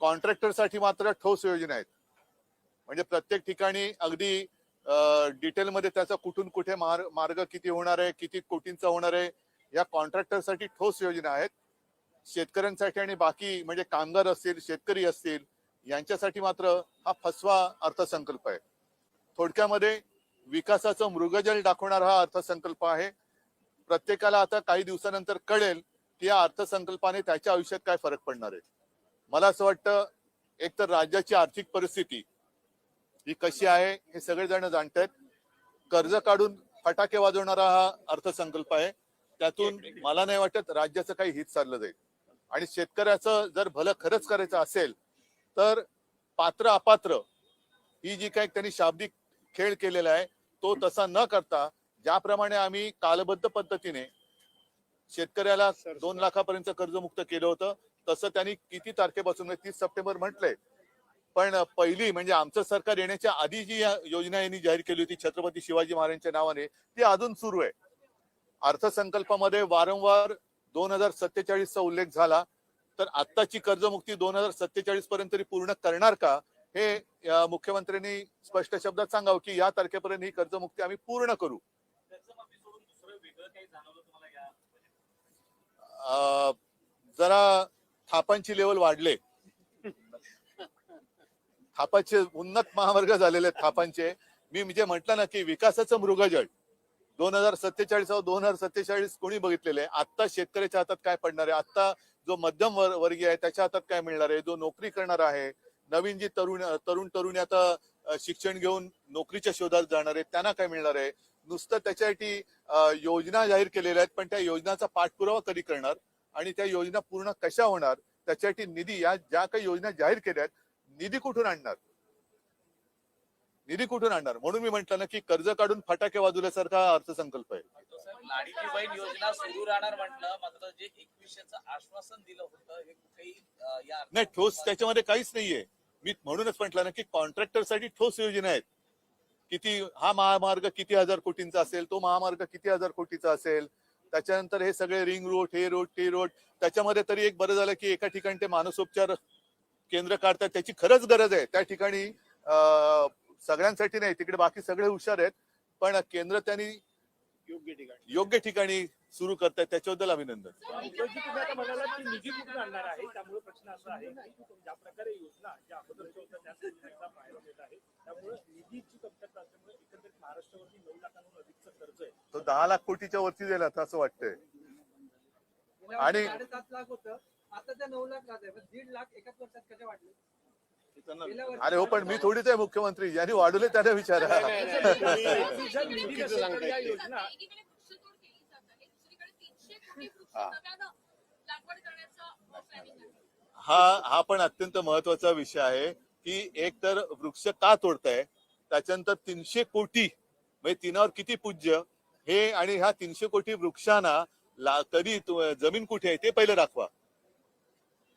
कॉन्ट्रॅक्टरसाठी मात्र ठोस योजना आहेत. म्हणजे प्रत्येक ठिकाणी अगदी डिटेलमध्ये त्याचा कुठून कुठे मार्ग किती होणार आहे, किती कोटींचा होणार आहे, या कॉन्ट्रॅक्टरसाठी ठोस योजना आहेत. शेतकऱ्यांसाठी आणि बाकी म्हणजे कामगार असतील, शेतकरी असतील, यांच्यासाठी मात्र हा फसवा अर्थसंकल्प आहे. थोडक्यामध्ये विकासाचं मृगजल दाखवणारा हा अर्थसंकल्प आहे. प्रत्येकाला आता काही दिवसानंतर कळेल की या अर्थसंकल्पाने त्याच्या आयुष्यात काय फरक पडणार आहे. मला असं वाटतं, एक तर राज्याची आर्थिक परिस्थिती ही कशी आहे हे सगळेजण जाणतायत. कर्ज काढून फटाके वाजवणारा हा अर्थसंकल्प आहे. त्यातून मला नाही वाटत राज्याचं काही हित चाललं जाईल. आणि शेतकऱ्याचं जर भलं खरंच करायचं असेल तर पात्र अपात्र ही जी काही त्यांनी शाब्दिक खेळ केलेला आहे तो तसा न करता, ज्याप्रमाणे आम्ही कालबद्ध पद्धतीने शेतकऱ्याला 2 लाखापर्यंत कर्जमुक्त केलं होतं, तसं त्यांनी किती तारखेपासून 30 सप्टेंबर म्हटलंय, पण पहिली म्हणजे आमचं सरकार येण्याच्या आधी जी योजना यांनी जाहीर केली होती छत्रपती शिवाजी महाराजांच्या नावाने, ती अजून सुरू आहे. अर्थसंकल्पामध्ये वारंवार 2047 चा उल्लेख झाला, तर आत्ताची कर्जमुक्ती 2047 पर्यंत तरी पूर्ण करणार का, हे मुख्यमंत्र्यांनी स्पष्ट शब्दात सांगावं की या तारखेपर्यंत ही कर्जमुक्ती आम्ही पूर्ण करू. जरा थापांची लेवल वाढले, थापाचे उन्नत महामार्ग झालेले थापांचे. मी म्हणजे म्हटलं ना की विकासाचं मृगजळ 2047 2047 कोणी बघितलेलं आहे. आता शेतकऱ्याच्या हातात काय पडणार आहे, आता जो मध्यम वर्गीय आहे त्याच्या हातात काय मिळणार आहे, जो नोकरी करणार आहे, नवीन जी तरुणी आता शिक्षण घेऊन नोकरीच्या शोधात जाणार आहे त्यांना काय मिळणार आहे. नुसतं त्याच्यासाठी योजना जाहीर केलेल्या आहेत, पण त्या योजनाचा पाठपुरावा कधी करणार आणि त्या योजना पूर्ण कशा होणार, त्याच्यासाठी निधी, या ज्या काही योजना जाहीर केल्या आहेत निधी कुठून आणणार, निधी कुठून आणणार. म्हणून मी म्हटलं ना की कर्ज काढून फटाके वाजवल्यासारखा अर्थसंकल्प आहे. लाडकी बहीण योजना सुरू राहणार म्हटलं, मात्र जे 2100चं आश्वासन दिलं होतं हे कुठेही नाही, ठोस त्याच्यामध्ये काहीच नाहीये. मी म्हणूनच म्हटलं ना की कॉन्ट्रॅक्टरसाठी ठोस योजना आहेत. किती हा महामार्ग किती हजार कोटींचा असेल, तो महामार्ग किती हजार कोटीचा असेल, त्याच्यानंतर हे सगळे रिंग रोड, हे रोड, ते रोड. त्याच्यामध्ये तरी एक बरं झालं की एका ठिकाणी ते मानसोपचार केंद्र काढतात, त्याची खरंच गरज आहे. त्या ठिकाणी सगळ्यांसाठी नाही, तिकडे बाकी सगळे हुशार आहेत, पण केंद्र त्यांनी योग्य ठिकाणी सुरू करतायत, त्याच्याबद्दल अभिनंदन. निधी कुठून आणणार आहे, त्यामुळे प्रश्न असा आहे ज्या प्रकारे योजना ज्या अगोदरच्या होत्या त्याच पाहायला मिळत आहे, त्यामुळे निधीची कमतरता असल्यामुळे एकंदरीत महाराष्ट्रावरती 9 लाखांहून अधिकचं कर्ज आहे. तो 10 लाख कोटीच्या वरती जाईल आता असं वाटतंय. आणि 7.5 लाख होतं, आता ते 9 लाख झाले. 1.5 लाख एकाच वर्षात कसे वाढले? अरे हो, पण मी थोडीच आहे मुख्यमंत्री, ज्यांनी वाढवले त्याला विचारा. हा पण अत्यंत महत्वाचा विषय आहे की एक तर वृक्ष का तोडताय, त्याच्यानंतर 300 कोटी म्हणजे तिनावर किती पूज्य हे, आणि ह्या 300 कोटी वृक्षांना कधी जमीन कुठे आहे ते पहिले दाखवा.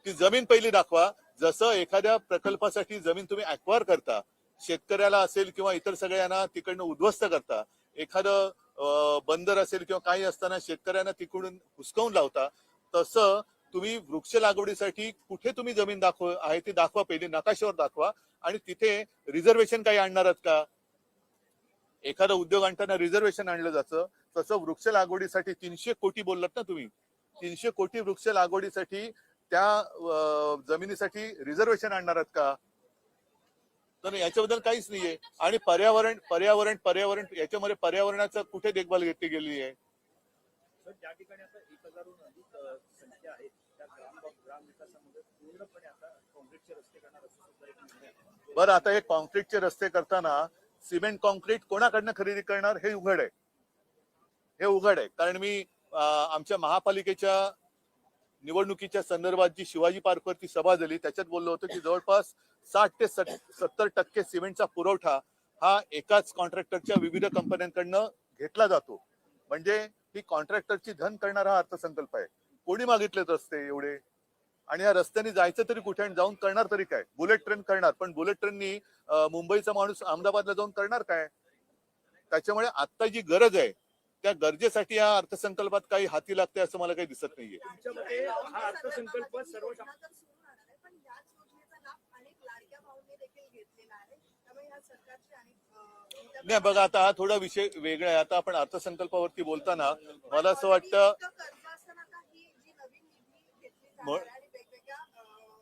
ती जमीन पहिली दाखवा. जसं एखाद्या प्रकल्पासाठी जमीन तुम्ही अक्वायर करता, शेतकऱ्याला असेल किंवा इतर सगळ्यांना तिकडनं उद्ध्वस्त करता, एखादं बंदर असेल किंवा काही असताना शेतकऱ्यांना तिकडून हुसकावून लावता, तसं तुम्ही वृक्ष लागवडीसाठी कुठे तुम्ही जमीन आहे ती दाखवा, पहिली नकाशावर दाखवा. आणि तिथे रिझर्वेशन काही आणणार आहात का? एखादा उद्योग आणताना रिझर्वेशन आणलं जातं, तसं वृक्ष लागवडीसाठी 300 कोटी बोललात ना तुम्ही, 300 कोटी वृक्ष लागवडीसाठी त्या जमिनीसाठी रिझर्वेशन आणणार आहेत का? तर याच्याबद्दल काहीच नाहीये. आणि पर्यावरण याच्यामध्ये पर्यावरणाचं कुठे देखभाल घेतली गेली आहे? ज्या ठिकाणी आता 1000हून अधिक संख्या आहे त्या ग्राम विकासामध्ये पूर्णपणे आता काँक्रीटचे रस्ते करणार असं. बरं, आता हे काँक्रीटचे रस्ते करताना सिमेंट काँक्रीट कोणाकडनं खरेदी करणार हे उघड आहे, हे उघड आहे. कारण मी आमच्या महापालिकेच्या निवडणुकीच्या संदर्भात जी शिवाजी पार्कवरती सभा झाली त्याच्यात बोललो होतो की जवळपास 60 ते 70% सिमेंटचा पुरवठा हा एकाच कॉन्ट्रॅक्टरच्या विविध कंपन्यांकडनं घेतला जातो. म्हणजे ही कॉन्ट्रॅक्टरची धन करणारा हा अर्थसंकल्प आहे. कोणी मागितलेत रस्ते एवढे, आणि या रस्त्याने जायचं तरी कुठे, आणि जाऊन करणार तरी काय? बुलेट ट्रेन करणार, पण बुलेट ट्रेननी मुंबईचा माणूस अहमदाबादला जाऊन करणार काय? त्याच्यामुळे आता जी गरज आहे त्या गरजेसाठी या अर्थसंकल्पात काही हाती लागते असं मला काही दिसत नाहीये. देखील घेतलेला आहे. त्यामुळे या सरकारची आणि नाही बघा, आता हा थोडा विषय वेगळा आहे. आता आपण अर्थसंकल्पावरती बोलताना मला असं वाटतं कर्ज असताना आता ही जी नवीन निधी घेतली मग- जाणार आहे आणि वेगवेगळ्या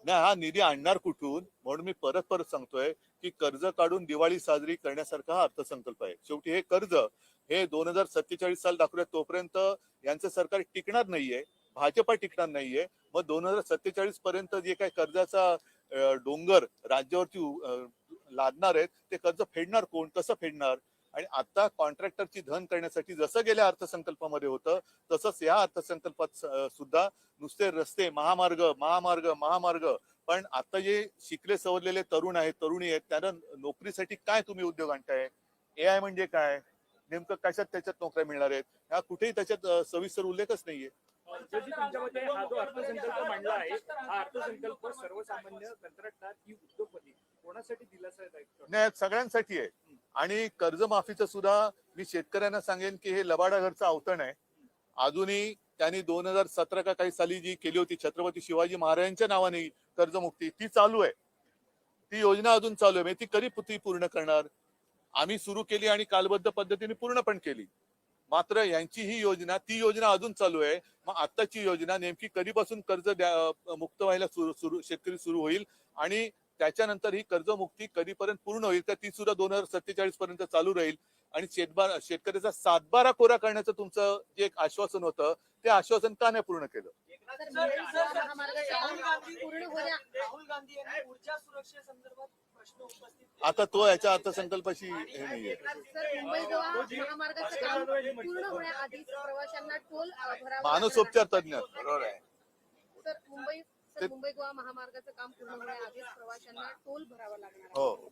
नाही, हा निधी आणणार कुठून, म्हणून मी परत परत सांगतोय की कर्ज काढून दिवाळी साजरी करण्यासारखा हा अर्थसंकल्प आहे. शेवटी हे कर्ज हे 2047 साल दाखवूया तोपर्यंत यांचं सरकार टिकणार नाहीये, भाजपा टिकणार नाहीये. मग 2047 पर्यंत जे काही कर्जाचा डोंगर राज्यावरती लादणार आहेत ते कर्ज फेडणार कोण, कसं फेडणार? आणि आता कॉन्ट्रॅक्टरची धन करण्यासाठी जसं गेल्या अर्थसंकल्पामध्ये होतं तसंच या अर्थसंकल्पात सुद्धा नुसते रस्ते, महामार्ग महामार्ग महामार्ग. पण आता जे शिकले सवरलेले तरुण आहेत, तरुणी आहेत, त्यांना नोकरीसाठी काय तुम्ही उद्योग आणताय? AI म्हणजे काय, नेमकं कशात त्याच्यात नोकऱ्या मिळणार आहेत, ह्या कुठेही त्याच्यात सविस्तर उल्लेखच नाहीये. जशी तुमच्या मते हा जो अर्थसंकल्प मांडला आहे, हा अर्थसंकल्प सर्वसामान्य कंत्राटदार की उद्योगपती कोणासाठी दिलासादायक ठरतो? नाही, सगळ्यांसाठी आहे. आणि कर्जमाफीचं सुद्धा मी शेतकऱ्यांना सांगेन की हे लबाडा घरचं अवतरण आहे. अजूनही त्यांनी 2017 का काही साली जी केली होती छत्रपती शिवाजी महाराजांच्या नावाने कर्जमुक्ती, ती चालू आहे. ती योजना अजून चालू आहे. म्हणजे ती कधी ती पूर्ण करणार? आम्ही सुरू केली आणि कालबद्ध पद्धतीने पूर्ण पण केली. मात्र यांची ही योजना, ती योजना अजून चालू आहे. मग आत्ताची योजना नेमकी कधीपासून कर्ज मुक्त व्हायला शेतकरी सुरू होईल आणि त्याच्यानंतर ही कर्जमुक्ती कधीपर्यंत पूर्ण होईल का, ती सुद्धा 2047 पर्यंत चालू राहील? आणि शेतकऱ्याचा 7/12 कोरा करण्याचं तुमचं जे एक आश्वासन होतं, ते आश्वासन का नाही पूर्ण केलं? राहुल गांधी यांनी ऊर्जा सुरक्षेसंदर्भात प्रश्न उपस्थित केले. आता तो याच्या अर्थसंकल्पाशी हे नाहीये. सर, मुंबई गोवा महामार्गाचं काम पूर्ण होण्याआधीच प्रवाशांना टोल भरावा मानसोपचार तज्ञ. लागणार आहे. सर, मुंबई गोवा महामार्गाचं काम पूर्ण होण्याआधीच प्रवाशांना टोल भरावा लागणार आहे. हो,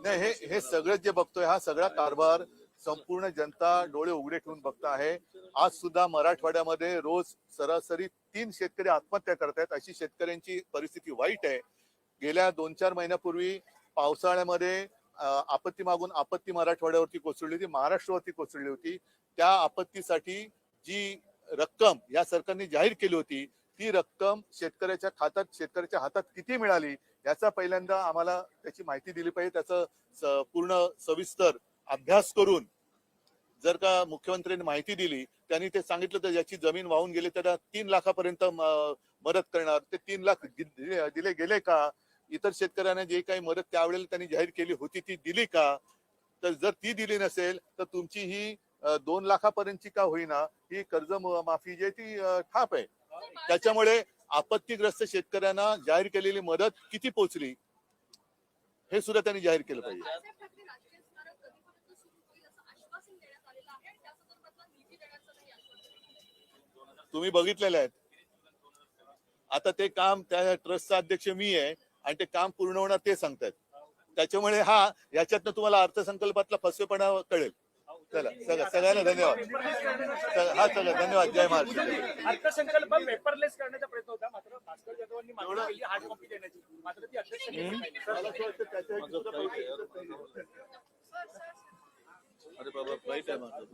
नाही, हे सगळं जे बघतोय, हा सगळा कारभार संपूर्ण जनता डोळे उघडे ठेवून बघत आहे. आज सुद्धा मराठवाड्यामध्ये रोज सरासरी 3 शेतकरी आत्महत्या करतायत. अशी शेतकऱ्यांची परिस्थिती वाईट आहे. गेल्या 2-4 महिन्यापूर्वी पावसाळ्यामध्ये आपत्ती मागून आपत्ती मराठवाड्यावरती कोसळली होती, महाराष्ट्रावरती कोसळली होती. त्या आपत्तीसाठी जी रक्कम या सरकारने जाहीर केली होती, ती रक्कम शेतकऱ्याच्या हातात किती मिळाली याचा पहिल्यांदा आम्हाला त्याची माहिती दिली पाहिजे. त्याचं पूर्ण सविस्तर अभ्यास करून जर का मुख्यमंत्र्यांनी माहिती दिली, त्यांनी ते सांगितलं तर ज्याची जमीन वाहून गेली त्याला 3 लाखापर्यंत मदत करणार. ते 3 लाख दिले गेले का? इतर शेतकऱ्यांना जे काही मदत त्यावेळेला त्यांनी जाहीर केली होती ती दिली का? तर जर ती दिली नसेल तर तुमची ही 2 लाखापर्यंतची का होईना ही कर्ज माफी जी आहे ती ठाप आहे. त्याच्यामुळे आपत्तीग्रस्त शेतकऱ्यांना जाहीर केलेली मदत किती पोहोचली हे सुद्धा त्यांनी जाहीर केलं पाहिजे. बाळासाहेब ठाकरे राष्ट्रीय स्मारक कधीपर्यंत सुरू होईल असं आश्वासन देण्यात आलेलं आहे आणि त्या संदर्भातला निधी देण्याचं काही आश्वासन तुम्ही बघितलेलं आहे. आता ते काम, त्या ट्रस्टचा अध्यक्ष मी आहे आणि ते काम पूर्ण होणार ते सांगतात. त्याच्यामुळे याच्यातनं तुम्हाला अर्थसंकल्पातला फसवेपणा कळेल. चला, सगळ्यांना धन्यवाद. सगळं धन्यवाद. जय महाराष्ट्र. अर्थसंकल्प पेपरलेस करण्याचा प्रयत्न होता, मात्र भास्कर जाधवांनी मागणी केली हार्ड कॉपी देण्याची, मात्र ती अध्यक्ष अरे बाबा, फ्लाईट आहे माझं.